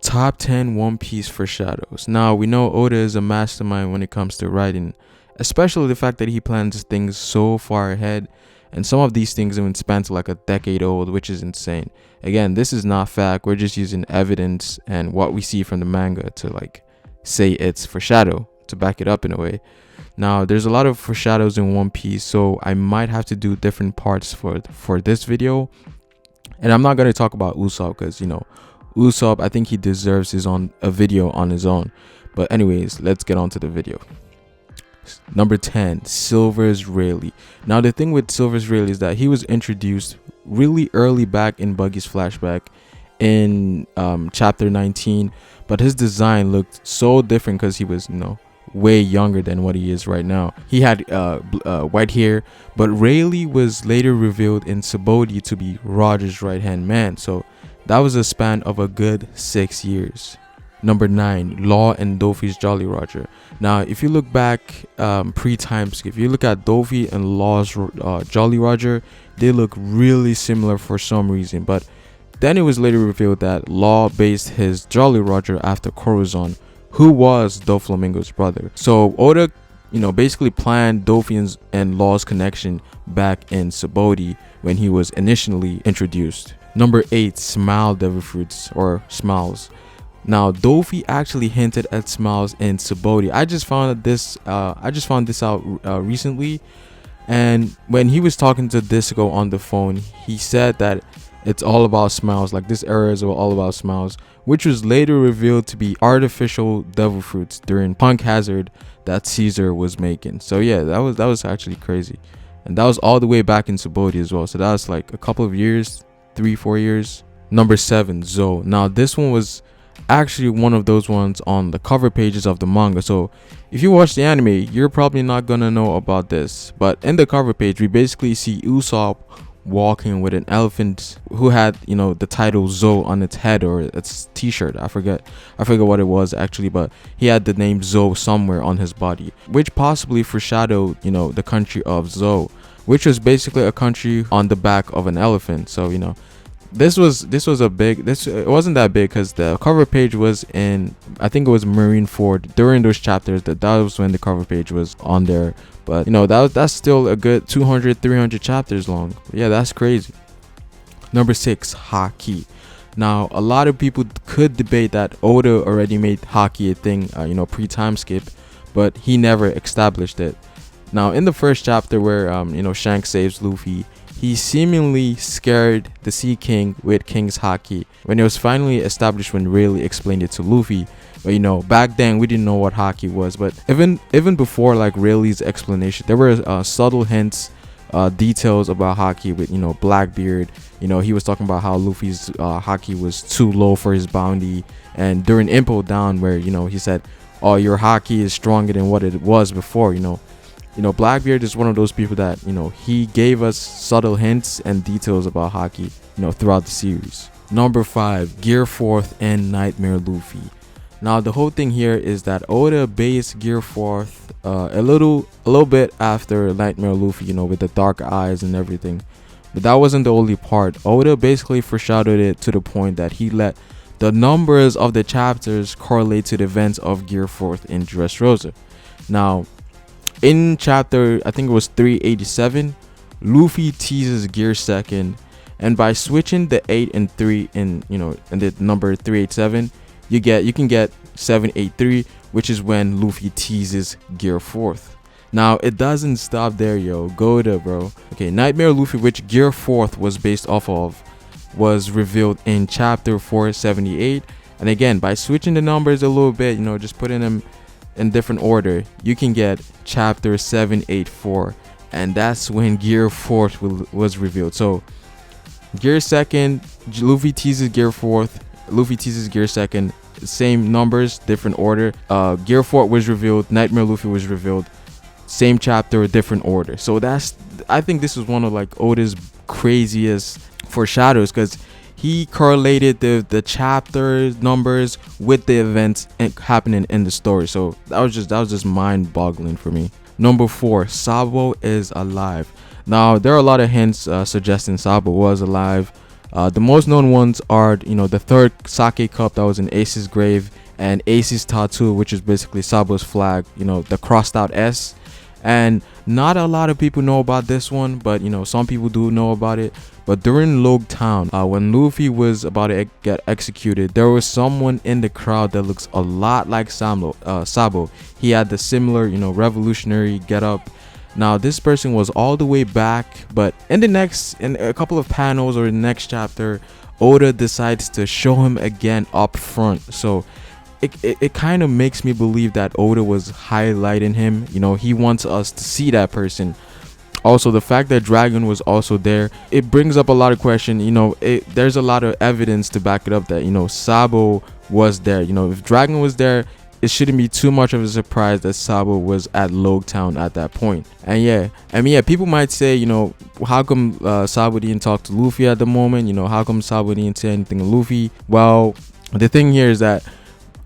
Top 10 One Piece foreshadows. Now, we know Oda is a mastermind when it comes to writing, especially the fact that he plans things so far ahead, and some of these things even span to like a decade old, which is insane. Again, this is not fact. We're just using evidence and what we see from the manga to like say it's foreshadow, to back it up in a way. Now, there's a lot of foreshadows in One Piece, so I might have to do different parts for this video. And I'm not going to talk about Usopp because, Usopp, I think he deserves a video on his own. But anyways, let's get on to the video. Number 10, Silver's Rayleigh. Now, the thing with Silver's Rayleigh is that he was introduced really early back in Buggy's flashback in chapter 19. But his design looked so different because he was, way younger than what he is right now. He had white hair, but Rayleigh was later revealed in Sabaody to be Roger's right-hand man. So that was a span of a good 6 years. Number 9, Law and Doffy's Jolly Roger. Now, if you look back pre-time skip, if you look at Doffy and Law's Jolly Roger, they look really similar for some reason. But then it was later revealed that Law based his Jolly Roger after Corazon, who was Doflamingo's brother. So Oda, basically planned Doffy and Law's connection back in Sabaody when he was initially introduced. Number 8, Smile Devil Fruits, or Smiles. Now, Doffy actually hinted at Smiles in Sabaody. I just found this out recently, and when he was talking to Disco on the phone, he said that it's all about Smiles, like this era is all about Smiles, which was later revealed to be artificial devil fruits during Punk Hazard that Caesar was making. So yeah, that was actually crazy, and that was all the way back in Sabaody as well. So that was like a couple of years, 3-4 years. Number 7, Zoe. Now, this one was actually one of those ones on the cover pages of the manga. So if you watch the anime, you're probably not gonna know about this, but in the cover page we basically see Usopp walking with an elephant who had the title Zoe on its head or its t-shirt. I forget what it was actually, but he had the name Zoe somewhere on his body, which possibly foreshadowed the country of Zoe, which was basically a country on the back of an elephant. So this was it wasn't that big because the cover page was in, I think it was Marineford. During those chapters, that was when the cover page was on there. But that's still a good 200-300 chapters long. Yeah, that's crazy. Number 6, Haki. Now, a lot of people could debate that Oda already made Haki a thing, pre-time skip, but he never established it. Now, in the first chapter where Shanks saves Luffy, he seemingly scared the Sea King with King's Haki when it was finally established when Rayleigh explained it to Luffy. But back then we didn't know what Haki was. But even before like Rayleigh's explanation, there were subtle hints, details about Haki with Blackbeard. He was talking about how Luffy's Haki was too low for his bounty, and during Impel Down where he said, "Oh, your Haki is stronger than what it was before." Blackbeard is one of those people that he gave us subtle hints and details about Haki throughout the series. Number 5, Gear 4th and Nightmare Luffy. Now, the whole thing here is that Oda based Gear 4th a little bit after Nightmare Luffy, with the dark eyes and everything. But that wasn't the only part. Oda basically foreshadowed it to the point that he let the numbers of the chapters correlate to the events of Gear 4th in Dressrosa. Now, in chapter, I think it was 387, Luffy teases Gear 2nd, and by switching the 8 and 3 in the number 387, you can get 783, which is when Luffy teases Gear 4th. Now, it doesn't stop there, Goda, bro. Okay, Nightmare Luffy, which Gear 4th was based off of, was revealed in chapter 478, and again, by switching the numbers a little bit, just putting them in different order, you can get chapter 784, and that's when Gear 4th was revealed. So Gear 2nd, Luffy teases Gear 4th, Luffy teases Gear 2nd, same numbers, different order. Gear 4th was revealed, Nightmare Luffy was revealed, same chapter, different order. So I think this was one of like Oda's craziest foreshadows, because he correlated the chapter numbers with the events happening in the story. So that was just mind-boggling for me. Number 4, Sabo is alive. Now, there are a lot of hints suggesting Sabo was alive. The most known ones are, the third sake cup that was in Ace's grave, and Ace's tattoo, which is basically Sabo's flag, the crossed out S. And not a lot of people know about this one, but some people do know about it. But during Log Town, when Luffy was about to get executed, there was someone in the crowd that looks a lot like Sabo. He had the similar, revolutionary getup. Now this person was all the way back, but in a couple of panels or the next chapter, Oda decides to show him again up front. So it kind of makes me believe that Oda was highlighting him. He wants us to see that person. Also, the fact that Dragon was also there, it brings up a lot of question. There's a lot of evidence to back it up that Sabo was there. If Dragon was there, it shouldn't be too much of a surprise that Sabo was at Log Town at that point. And yeah, people might say, how come Sabo didn't talk to Luffy at the moment? How come Sabo didn't say anything to Luffy? Well, the thing here is that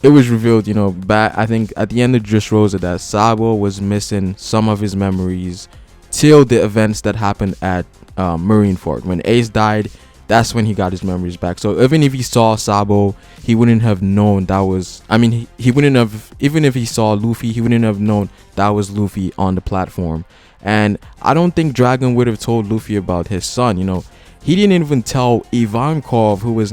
it was revealed, back, I think at the end of Dressrosa, that Sabo was missing some of his memories till the events that happened at Marineford. When Ace died, that's when he got his memories back. So even if he saw Sabo, he wouldn't have known that was, he wouldn't have, even if he saw Luffy, he wouldn't have known that was Luffy on the platform. And I don't think Dragon would have told Luffy about his son. He didn't even tell Ivankov, who was,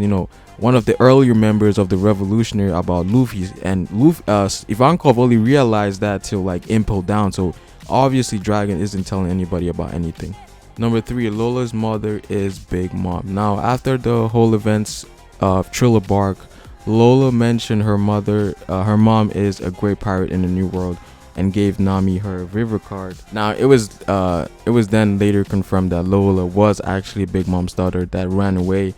one of the earlier members of the Revolutionary, about Luffy. And Ivankov only realized that till like Impel Down. So obviously Dragon isn't telling anybody about anything. Number 3, Lola's mother is Big Mom. Now, after the whole events of Triller Bark, Lola mentioned her mom is a great pirate in the New World, and gave Nami her river card. Now, it was then later confirmed that Lola was actually Big Mom's daughter that ran away,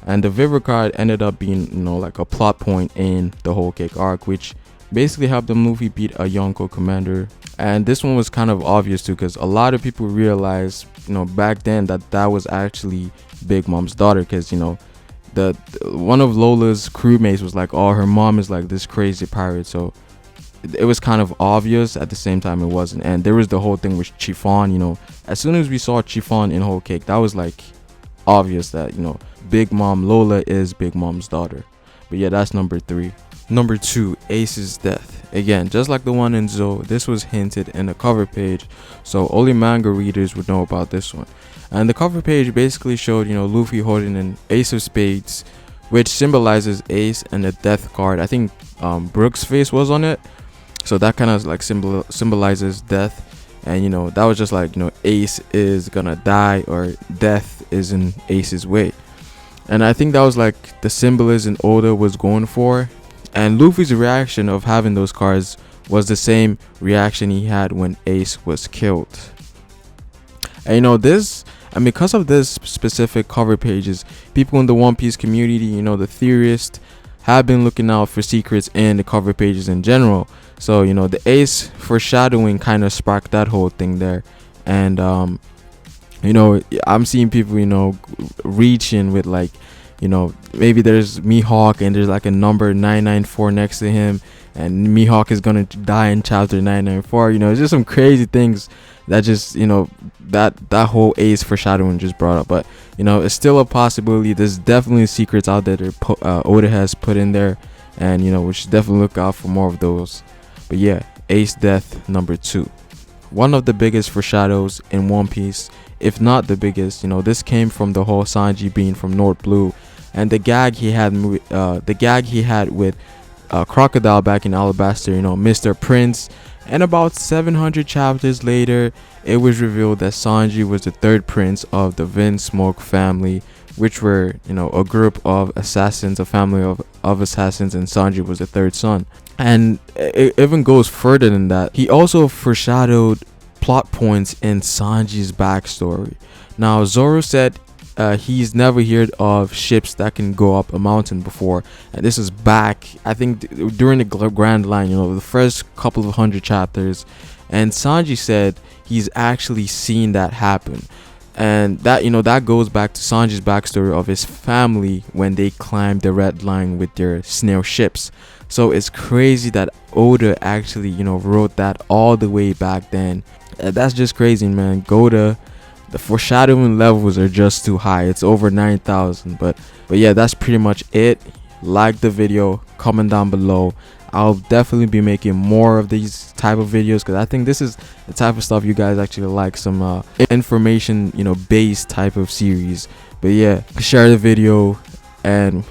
and the river card ended up being, like a plot point in the Whole Cake arc, which basically helped them Luffy beat a Yonko commander. And this one was kind of obvious too, because a lot of people realized, back then that was actually Big Mom's daughter, because the one of Lola's crewmates was like, oh, her mom is like this crazy pirate. So it was kind of obvious. At the same time, it wasn't. And there was the whole thing with Chiffon. As soon as we saw Chiffon in Whole Cake, that was like obvious that Big Mom Lola is Big Mom's daughter. But yeah, that's number 3. Number 2, Ace's death. Again, just like the one in Zou, this was hinted in the cover page, so only manga readers would know about this one. And the cover page basically showed, Luffy holding an Ace of Spades, which symbolizes Ace, and the death card. I think Brook's face was on it, so that kind of like symbolizes death. And that was just like, Ace is gonna die, or death is in Ace's way. And I think that was like the symbolism Oda was going for. And Luffy's reaction of having those cards was the same reaction he had when Ace was killed. And because of this specific cover pages, people in the One Piece community, the theorists, have been looking out for secrets in the cover pages in general. So the Ace foreshadowing kind of sparked that whole thing there. And I'm seeing people reaching with like, maybe there's Mihawk and there's like a number 994 next to him, and Mihawk is gonna die in chapter 994. It's just some crazy things that just that whole Ace foreshadowing just brought up. But it's still a possibility. There's definitely secrets out there that Oda has put in there, and we should definitely look out for more of those. But yeah, Ace death, number 2. One of the biggest foreshadows in One Piece, if not the biggest. This came from the whole Sanji being from North Blue, and the gag he had with Crocodile back in Alabasta, Mr. Prince. And about 700 chapters later, it was revealed that Sanji was the 3rd prince of the Vinsmoke family, which were a group of assassins, a family of assassins, and Sanji was the 3rd son. And it even goes further than that. He also foreshadowed plot points in Sanji's backstory. Now, Zoro said he's never heard of ships that can go up a mountain before, and this is back, I think, during the Grand Line, the first couple of 100 chapters. And Sanji said he's actually seen that happen, and that that goes back to Sanji's backstory of his family when they climbed the Red Line with their snail ships. So it's crazy that Oda actually wrote that all the way back then. That's just crazy, man. Goda the foreshadowing levels are just too high. It's over 9,000. But yeah, that's pretty much it. Like the video, comment down below. I'll definitely be making more of these type of videos because I think this is the type of stuff you guys actually like, some information, you know, based type of series. But yeah, share the video, and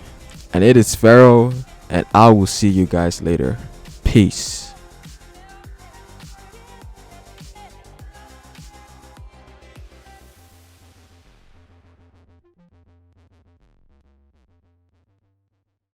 it is Ferro, and I will see you guys later. Peace.